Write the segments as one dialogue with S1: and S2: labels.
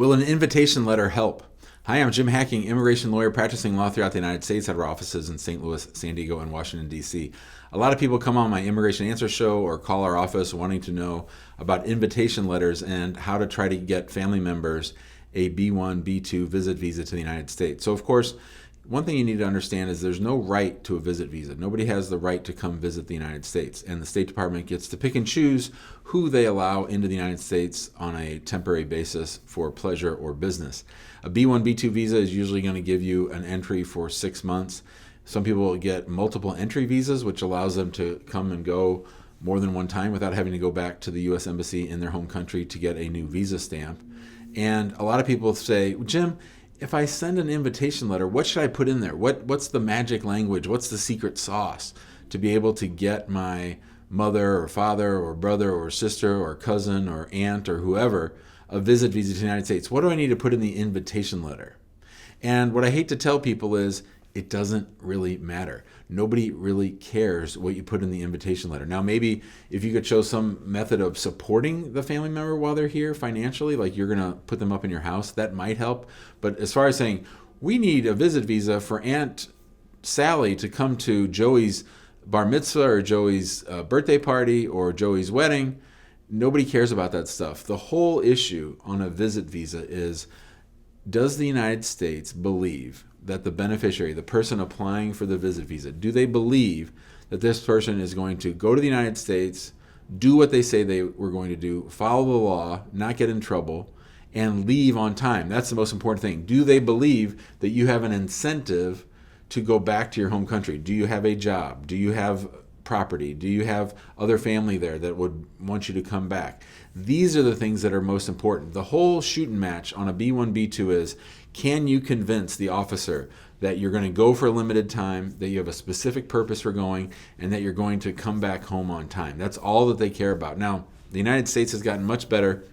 S1: Will an invitation letter help? Hi, I'm Jim Hacking, immigration lawyer practicing law throughout the United States at our offices in St. Louis, San Diego, and Washington, D.C. A lot of people come on my Immigration Answer Show or call our office wanting to know about invitation letters and how to try to get family members a B1, B2 visit visa to the United States. So, of course, one thing you need to understand is there's no right to a visit visa. Nobody has the right to come visit the United States, and the State Department gets to pick and choose who they allow into the United States on a temporary basis for pleasure or business. A B1, B2 visa is usually going to give you an entry for 6 months. Some people get multiple entry visas, which allows them to come and go more than one time without having to go back to the U.S. Embassy in their home country to get a new visa stamp. And a lot of people say, Jim, if I send an invitation letter, what should I put in there? What's the magic language? What's the secret sauce to be able to get my mother or father or brother or sister or cousin or aunt or whoever a visit visa to the United States? What do I need to put in the invitation letter? And what I hate to tell people is it doesn't really matter. Nobody really cares what you put in the invitation letter. Now, maybe if you could show some method of supporting the family member while they're here financially, like you're going to put them up in your house, that might help. But as far as saying, we need a visit visa for Aunt Sally to come to Joey's bar mitzvah or Joey's birthday party or Joey's wedding, nobody cares about that stuff. The whole issue on a visit visa is, does the United States believe that the beneficiary, the person applying for the visit visa, do they believe that this person is going to go to the United States, do what they say they were going to do, follow the law, not get in trouble, and leave on time? That's the most important thing. Do they believe that you have an incentive to go back to your home country? Do you have a job? Do you have property? Do you have other family there that would want you to come back? These are the things that are most important. The whole shooting match on a B1, B2 is, can you convince the officer that you're going to go for a limited time, that you have a specific purpose for going, and that you're going to come back home on time? That's all that they care about. Now, the United States has gotten much better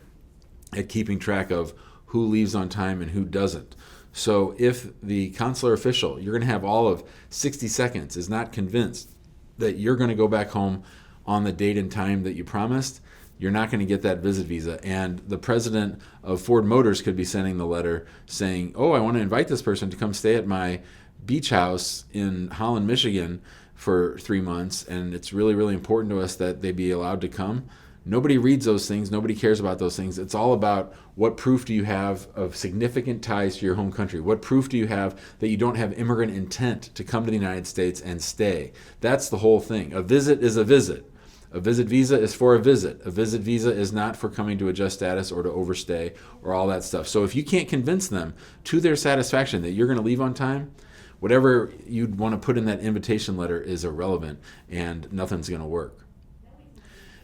S1: at keeping track of who leaves on time and who doesn't. So if the consular official, you're going to have all of 60 seconds, is not convinced that you're going to go back home on the date and time that you promised, you're not going to get that visit visa. And the president of Ford Motors could be sending the letter saying, oh, I want to invite this person to come stay at my beach house in Holland, Michigan for 3 months, and it's really, really important to us that they be allowed to come. Nobody reads those things. Nobody cares about those things. It's all about what proof do you have of significant ties to your home country? What proof do you have that you don't have immigrant intent to come to the United States and stay? That's the whole thing. A visit is a visit. A visit visa is for a visit. A visit visa is not for coming to adjust status or to overstay or all that stuff. So if you can't convince them to their satisfaction that you're going to leave on time, whatever you'd want to put in that invitation letter is irrelevant and nothing's going to work.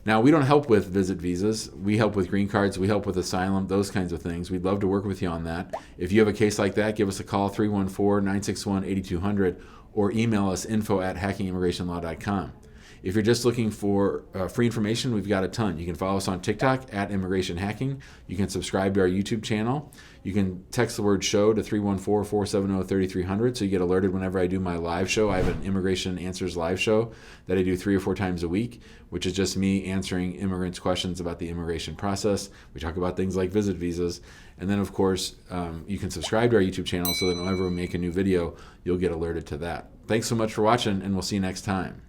S1: Now, we don't help with visit visas. We help with green cards. We help with asylum, those kinds of things. We'd love to work with you on that. If you have a case like that, give us a call, 314-961-8200, or email us, info@hackingimmigrationlaw.com. If you're just looking for free information, we've got a ton. You can follow us on TikTok @ImmigrationHacking. You can subscribe to our YouTube channel. You can text the word show to 314-470-3300 so you get alerted whenever I do my live show. I have an Immigration Answers live show that I do 3 or 4 times a week, which is just me answering immigrants' questions about the immigration process. We talk about things like visit visas. And then, of course, you can subscribe to our YouTube channel so that whenever we make a new video, you'll get alerted to that. Thanks so much for watching, and we'll see you next time.